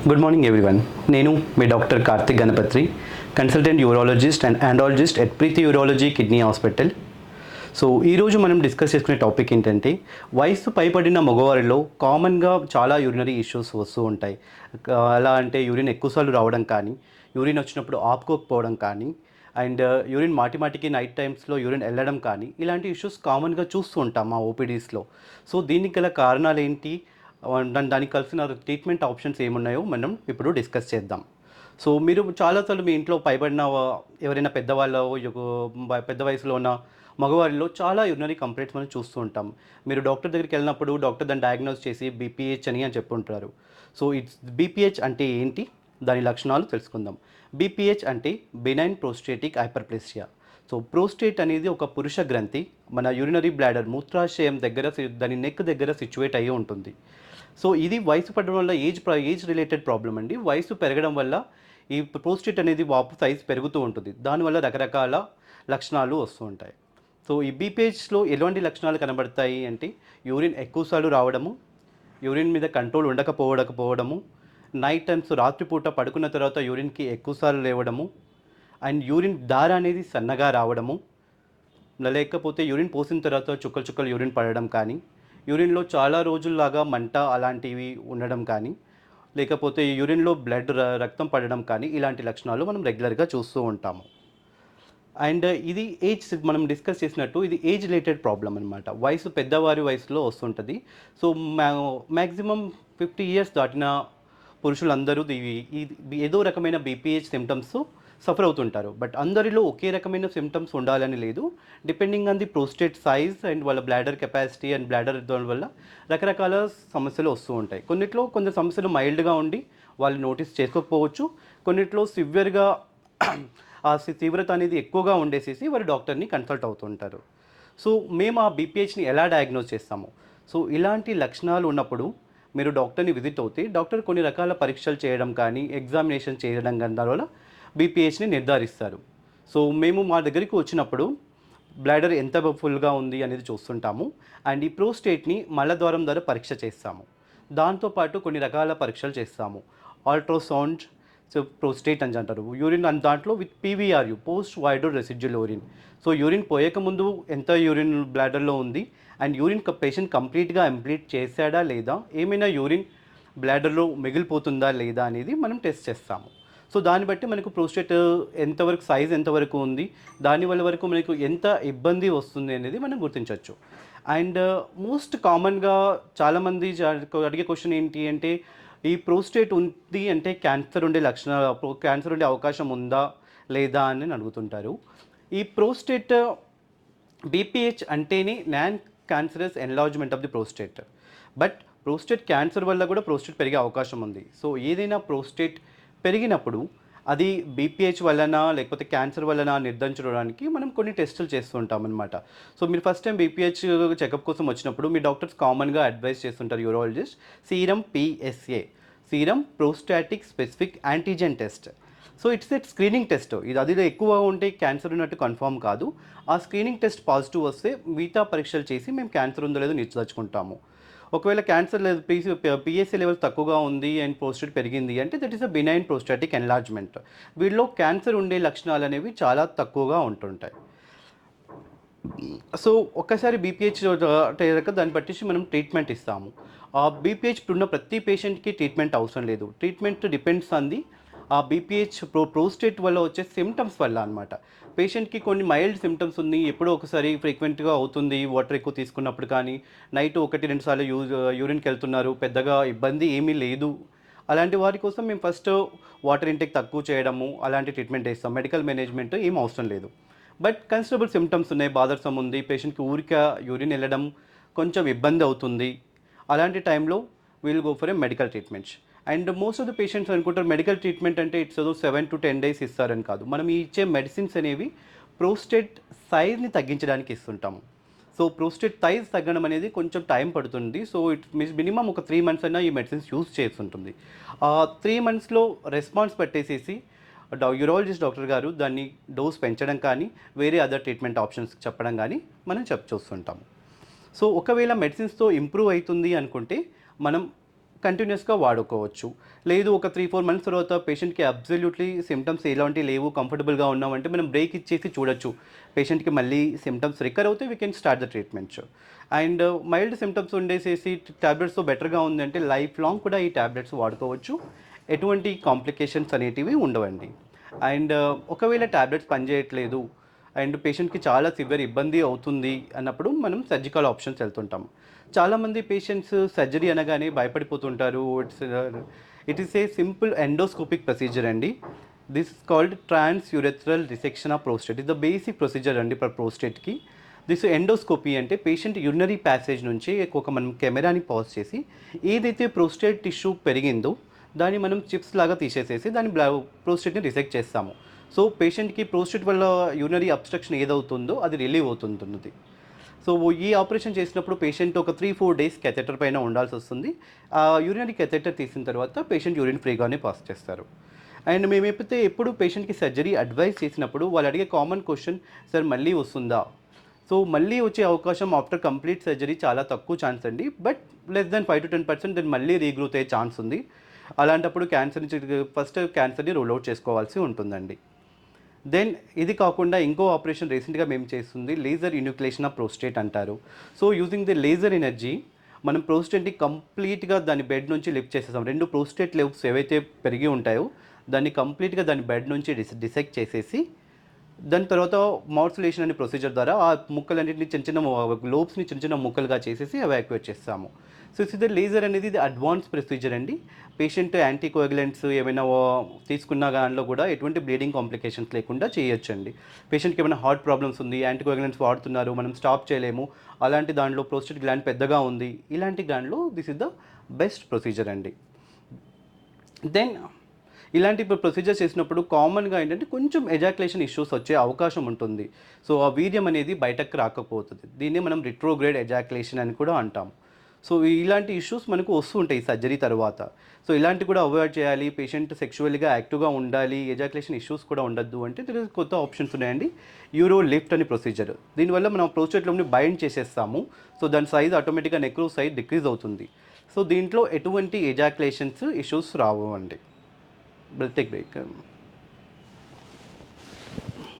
Good morning everyone. నేను మీ doctor Karthik Ganapathi, consultant urologist and andrologist at Preethi urology kidney hospital. So ఈరోజు మనం discuss చేసుకునే టాపిక్ ఏంటంటే, వయసు పైబడిన మగవారిలో కామన్గా చాలా యూరినరీ ఇష్యూస్ వస్తూ ఉంటాయి. ఎలా అంటే యూరిన్ ఎక్కువసార్లు రావడం కానీ, యూరిన్ వచ్చినప్పుడు ఆపుకోకపోవడం కానీ, అండ్ యూరిన్ మాటిమాటికి నైట్ టైమ్స్లో యూరిన్ వెళ్ళడం కానీ, ఇలాంటి ఇష్యూస్ కామన్గా చూస్తూ ఉంటాం మా ఓపీడీస్లో. సో దీనికి గల కారణాలు ఏంటి, దానికి కలిసిన ట్రీట్మెంట్ ఆప్షన్స్ ఏమున్నాయో మనం ఇప్పుడు డిస్కస్ చేద్దాం. సో మీరు చాలాసార్లు మీ ఇంట్లో పైబడిన ఎవరైనా పెద్దవాళ్ళు, పెద్ద వయసులో ఉన్న మగవారిలో చాలా యూరినరీ కంప్లైంట్స్ మనం చూస్తూ ఉంటాం. మీరు డాక్టర్ దగ్గరికి వెళ్ళినప్పుడు డాక్టర్ దాన్ని డయాగ్నోస్ చేసి బీపీహెచ్ అని చెప్పుంటారు. సో బీపీహెచ్ అంటే ఏంటి, దాని లక్షణాలు తెలుసుకుందాం. బీపీహెచ్ అంటే benign prostatic hyperplasia. So prostate అనేది ఒక పురుష గ్రంథి, మన యూరినరీ బ్లాడర్ మూత్రాశయం దగ్గర, దాని నెక్ దగ్గర సిచ్యువేట్ అయ్యి ఉంటుంది. సో ఇది వయసు పడడం వల్ల ఏజ్ రిలేటెడ్ ప్రాబ్లం అండి. వయసు పెరగడం వల్ల ఈ ప్రోస్టేట్ అనేది వాపు సైజ్ పెరుగుతూ ఉంటుంది. దానివల్ల రకరకాల లక్షణాలు వస్తూ ఉంటాయి. సో ఈ బీపీహెచ్లో ఎలాంటి లక్షణాలు కనబడతాయి అంటే, యూరిన్ ఎక్కువసార్లు రావడము, యూరిన్ మీద కంట్రోల్ ఉండకపోవడము, నైట్ టైమ్స్ రాత్రిపూట పడుకున్న తర్వాత యూరిన్కి ఎక్కువసార్లు లేవడము, అండ్ యూరిన్ దార అనేది సన్నగా రావడము, లేకపోతే యూరిన్ పోసిన తర్వాత చుక్కలు చుక్కలు యూరిన్ పడడం కానీ, యూరిన్లో చాలా రోజుల్లాగా మంట అలాంటివి ఉండడం కానీ, లేకపోతే యూరిన్లో రక్తం పడడం కానీ, ఇలాంటి లక్షణాలు మనం రెగ్యులర్గా చూస్తూ ఉంటాము. అండ్ ఇది మనం డిస్కస్ చేసినట్టు ఇది ఏజ్ రిలేటెడ్ ప్రాబ్లం అనమాట. పెద్దవారి వయసులో వస్తుంటుంది. సో మ్యాక్సిమం 50 years దాటిన పురుషులందరూ ఏదో రకమైన బీపీహెచ్ సిమ్టమ్స్ సఫర్ అవుతుంటారు. బట్ అందరిలో ఒకే రకమైన సిమ్టమ్స్ ఉండాలని లేదు. Depending on the prostate size and వాళ్ళ బ్లాడర్ కెపాసిటీ అండ్ బ్లాడర్ వల్ల రకరకాల సమస్యలు వస్తూ ఉంటాయి. కొన్ని సమస్యలు మైల్డ్గా ఉండి వాళ్ళు నోటీస్ చేసుకోకపోవచ్చు. కొన్నిట్లో సివియర్గా ఆ తీవ్రత అనేది ఎక్కువగా ఉండేసేసి వారు డాక్టర్ని కన్సల్ట్ అవుతుంటారు. సో మేము ఆ బీపీహెచ్ని ఎలా డయాగ్నోస్ చేస్తాము? సో ఇలాంటి లక్షణాలు ఉన్నప్పుడు మీరు డాక్టర్ని విజిట్ అవుతే డాక్టర్ కొన్ని రకాల పరీక్షలు చేయడం కానీ, ఎగ్జామినేషన్ చేయడం కానీ దానివల్ల బీపీహెచ్ని నిర్ధారిస్తారు. సో మేము మా దగ్గరికి వచ్చినప్పుడు బ్లాడర్ ఎంత ఫుల్గా ఉంది అనేది చూస్తుంటాము. అండ్ ఈ ప్రోస్టేట్ని మలద్వారం ద్వారా పరీక్ష చేస్తాము. దాంతోపాటు కొన్ని రకాల పరీక్షలు చేస్తాము. అల్ట్రాసౌండ్, సో ప్రోస్టేట్ అని అంటారు. యూరిన్ అని దాంట్లో with PVR, post void residual urine. So urine పోయకముందు ఎంత యూరిన్ బ్లాడర్లో ఉంది, అండ్ యూరిన్ పేషెంట్ కంప్లీట్గా ఎంప్లీట్ చేశాడా లేదా, ఏమైనా యూరిన్ బ్లాడర్లో మిగిలిపోతుందా లేదా అనేది మనం టెస్ట్ చేస్తాము. సో దాన్ని బట్టి మనకు ప్రోస్టేట్ ఎంతవరకు సైజ్ ఎంతవరకు ఉంది, దానివల్ల వరకు మనకు ఎంత ఇబ్బంది వస్తుంది అనేది మనం గుర్తించవచ్చు. అండ్ మోస్ట్ కామన్గా చాలామంది అడిగే క్వశ్చన్ ఏంటి అంటే, ఈ ప్రోస్టేట్ ఉంది అంటే క్యాన్సర్ ఉండే అవకాశం ఉందా లేదా అని అడుగుతుంటారు. ఈ ప్రోస్టేట్ బీపీహెచ్ అంటేనే non cancerous enlargement of the prostate. But prostate cancer వల్ల కూడా ప్రోస్టేట్ పెరిగే అవకాశం ఉంది. సో ఏదైనా ప్రోస్టేట్ పెరిగినప్పుడు అది బీపీహెచ్ వలన లేకపోతే క్యాన్సర్ వలన నిర్ధారించడానికి మనం కొన్ని టెస్టులు చేస్తూ ఉంటాం అనమాట. సో మీరు ఫస్ట్ టైం బీపీహెచ్ చెకప్ కోసం వచ్చినప్పుడు మీ డాక్టర్స్ కామన్గా అడ్వైస్ చేస్తుంటారు, urologist, serum PSA, serum prostatic specific antigen test. So it's screening test. అది ఎక్కువ ఉంటే క్యాన్సర్ ఉన్నట్టు కన్ఫర్మ్ కాదు. ఆ స్క్రీనింగ్ టెస్ట్ పాజిటివ్ వస్తే మిగతా పరీక్షలు చేసి మేము క్యాన్సర్ ఉందో లేదో నిర్ధారించుకుంటాము. ఒకవేళ క్యాన్సర్ లేదు, పిఎస్ఏ లెవెల్ తక్కువగా ఉంది అండ్ ప్రోస్టేట్ పెరిగింది అంటే that is a benign prostatic enlargement. వీళ్ళలో క్యాన్సర్ ఉండే లక్షణాలు అనేవి చాలా తక్కువగా ఉంటుంటాయి. సో ఒక్కసారి బీపీహెచ్ అయ్యాక దాన్ని బట్టి మనం ట్రీట్మెంట్ ఇస్తాము. ఆ బీపీహెచ్ ఉన్న ప్రతి పేషెంట్కి ట్రీట్మెంట్ అవసరం లేదు. ట్రీట్మెంట్ డిపెండ్స్ ఆన్ ది ఆ బీపీహెచ్ ప్రోస్టేట్ వల్ల వచ్చే సిమ్టమ్స్ వల్ల అనమాట. పేషెంట్కి కొన్ని మైల్డ్ సిమ్టమ్స్ ఉంది, ఎప్పుడో ఒకసారి ఫ్రీక్వెంట్గా అవుతుంది, వాటర్ ఎక్కువ తీసుకున్నప్పుడు కానీ, నైట్ 1-2 సార్లు యూరిన్కి వెళ్తున్నారు, పెద్దగా ఇబ్బంది ఏమీ లేదు, అలాంటి వారి కోసం మేము ఫస్ట్ వాటర్ ఇంటేక్ తక్కువ చేయడము అలాంటి ట్రీట్మెంట్ ఇస్తాం. మెడికల్ మేనేజ్మెంట్ ఏం అవసరం లేదు. బట్ కన్సిడరబుల్ సిమ్టమ్స్ ఉన్నాయి, బాదర్సం ఉంది, పేషెంట్కి ఊరిక యూరిన్ వెళ్ళడం కొంచెం ఇబ్బంది అవుతుంది, అలాంటి టైంలో we'll go for a medical treatments. And most of the patients అనుకుంటారు మెడికల్ ట్రీట్మెంట్ అంటే ఇట్స్ 7 to 10 days ఇస్తారని కాదు. మనం ఇచ్చే మెడిసిన్స్ అనేవి ప్రోస్టేట్ సైజ్ని తగ్గించడానికి ఇస్తుంటాము. సో ప్రోస్టేట్ సైజ్ తగ్గడం అనేది కొంచెం టైం పడుతుంది. సో మినిమం ఒక 3 months అయినా ఈ మెడిసిన్స్ యూజ్ చేస్తుంటుంది. 3 monthsలో రెస్పాన్స్ పెట్టేసేసి యూరాలజిస్ట్ డాక్టర్ గారు దాన్ని డోస్ పెంచడం కానీ, వేరే అదర్ ట్రీట్మెంట్ ఆప్షన్స్ చెప్పడం కానీ మనం చూస్తుంటాము. సో ఒకవేళ మెడిసిన్స్తో ఇంప్రూవ్ అవుతుంది అనుకుంటే మనం కంటిన్యూస్గా వాడుకోవచ్చు. లేదు ఒక 3-4 మంత్స్ తర్వాత పేషెంట్‌కి అబ్సల్యూట్‌లీ సిమ్టమ్స్ ఎలాంటివి లేవు, కంఫర్టబుల్‌గా ఉన్నామంటే మనం బ్రేక్ ఇచ్చేసి చూడొచ్చు. పేషెంట్‌కి మళ్ళీ సిమ్టమ్స్ రికవర్ అవుతే we can start the treatment. And mild symptoms ఉండేసేసి టాబ్లెట్స్‌తో బెటర్‌గా ఉందంటే లైఫ్ లాంగ్ కూడా ఈ టాబ్లెట్స్ వాడుకోవచ్చు. ఎటువంటి కాంప్లికేషన్స్ అనేటివి ఉండవండి. అండ్ ఒకవేళ టాబ్లెట్స్ పనిచేయట్లేదు అండ్ పేషెంట్‌కి చాలా సివియర్ ఇబ్బంది అవుతుంది అన్నప్పుడు మనం సర్జికల్ ఆప్షన్స్ వెళ్తుంటాం. చాలామంది పేషెంట్స్ సర్జరీ అనగానే భయపడిపోతుంటారు. It is a simple endoscopic procedure అండి. This is called trans urethral dissection of prostate. ఇది ద బేసిక్ ప్రొసీజర్ అండి ఫర్ ప్రోస్టేట్‌కి. దిస్ ఎండోస్కోపీ అంటే పేషెంట్ యూరినరీ ప్యాసేజ్ నుంచి ఒక మనం కెమెరాని పాజ్ చేసి ఏదైతే ప్రోస్టేట్ టిష్యూ పెరిగిందో దాన్ని మనం చిప్స్ లాగా తీసేసేసి దాని ప్రోస్టేట్‌ని రిసెక్ట్ చేస్తాము. సో పేషెంట్‌కి ప్రోస్టేట్ వల్ల యూరినరీ అబ్స్ట్రక్షన్ ఏదవుతుందో అది రిలీవ్ అవుతుంటున్నది. సో ఈ ఆపరేషన్ చేసినప్పుడు పేషెంట్ ఒక 3-4 డేస్ కెథెటర్ పైన ఉండాల్సొస్తుంది. యూరినరీ కెథెటర్ తీసిన తర్వాత పేషెంట్ యూరిన్ ఫ్రీగానే పాస్ చేస్తారు. అండ్ మేము ఎప్పుడు పేషెంట్‌కి సర్జరీ అడ్వైస్ చేసినప్పుడు వాళ్ళు అడిగే కామన్ క్వెషన్, సార్ మళ్ళీ వస్తుందా? సో మళ్ళీ వచ్చే అవకాశం ఆఫ్టర్ కంప్లీట్ సర్జరీ చాలా తక్కువ ఛాన్స్ అండి. బట్ లెస్ దాన్ 5-10% దాన్ని మళ్ళీ రీగ్రోత్ అయ్యే ఛాన్స్ ఉంది. అలాంటప్పుడు ఫస్ట్ క్యాన్సర్‌ని రూల్ ఔట్ చేసుకోవాల్సి ఉంటుందండి. దెన్ ఇది కాకుండా ఇంకో ఆపరేషన్ రీసెంట్‌గా మేము చేస్తుంది లేజర్ ఇన్యూక్లేషన్ ఆఫ్ ప్రోస్టేట్ అంటారు. So using the laser energy మనం ప్రోస్టేట్‌ని కంప్లీట్‌గా దాని బెడ్ నుంచి లిఫ్ట్ చేసేసాం. 2 ప్రోస్టేట్ లివ్స్ ఏవైతే పెరిగి ఉంటాయో దాన్ని కంప్లీట్‌గా దాని బెడ్ నుంచి డిసెక్ట్ చేసేసి దాని తర్వాత మాడ్యులేషన్ అనే ప్రొసీజర్ ద్వారా ఆ ముక్కలన్నిటిని చిన్న చిన్న లోబ్స్‌ని చిన్న చిన్న ముక్కలుగా చేసేసి ఎవాక్యుయేట్ చేస్తాము. సో ఇది లేజర్ అనేది ఇది అడ్వాన్స్ ప్రొసీజర్ అండి. పేషెంట్ యాంటీకోయాగులెంట్స్ ఏమైనా తీసుకున్న దానిలో కూడా ఎటువంటి బ్లీడింగ్ కాంప్లికేషన్స్ లేకుండా చేయొచ్చండి. పేషెంట్‌కి ఏమైనా హార్ట్ ప్రాబ్లమ్స్ ఉంది, యాంటీకోయాగులెంట్స్ వాడుతున్నారు, మనం స్టాప్ చేయలేము. అలాంటి దాంట్లో ప్రోస్టేట్ గ్లాండ్ పెద్దగా ఉంది. ఇలాంటి దాంట్లో this is the best procedure అండి. దెన్ ఇలాంటి ప్రొసీజర్ చేసినప్పుడు కామన్‌గా ఏంటంటే కొంచెం ఎజాక్యులేషన్ ఇష్యూస్ వచ్చే అవకాశం ఉంటుంది. సో ఆ వీర్యం అనేది బయటకు రాకపోతుంది. దీన్నే మనం రిట్రోగ్రేడ్ ఎజాక్యులేషన్ అని కూడా అంటాం. సో ఇలాంటి ఇష్యూస్ మనకు వస్తూ ఉంటాయి సర్జరీ తర్వాత. సో ఇలాంటివి కూడా అవాయిడ్ చేయాలి. పేషెంట్ సెక్షువల్‌గా యాక్టివ్‌గా ఉండాలి. ఎజాక్యులేషన్ ఇష్యూస్ కూడా ఉండొద్దు అంటే కొత్త ఆప్షన్స్ ఉన్నాయండి. యూరో లిఫ్ట్ అని ప్రొసీజర్. దీనివల్ల మనం ప్రోస్టేట్‌లోని బైండ్ చేసేస్తాము. సో దాని సైజ్ ఆటోమేటిక్‌గా నెక్రో సైజ్ డిక్రీజ్ అవుతుంది. సో దీంట్లో ఎటువంటి ఎజాక్యులేషన్స్ ఇష్యూస్ రావు అండి. We'll take break.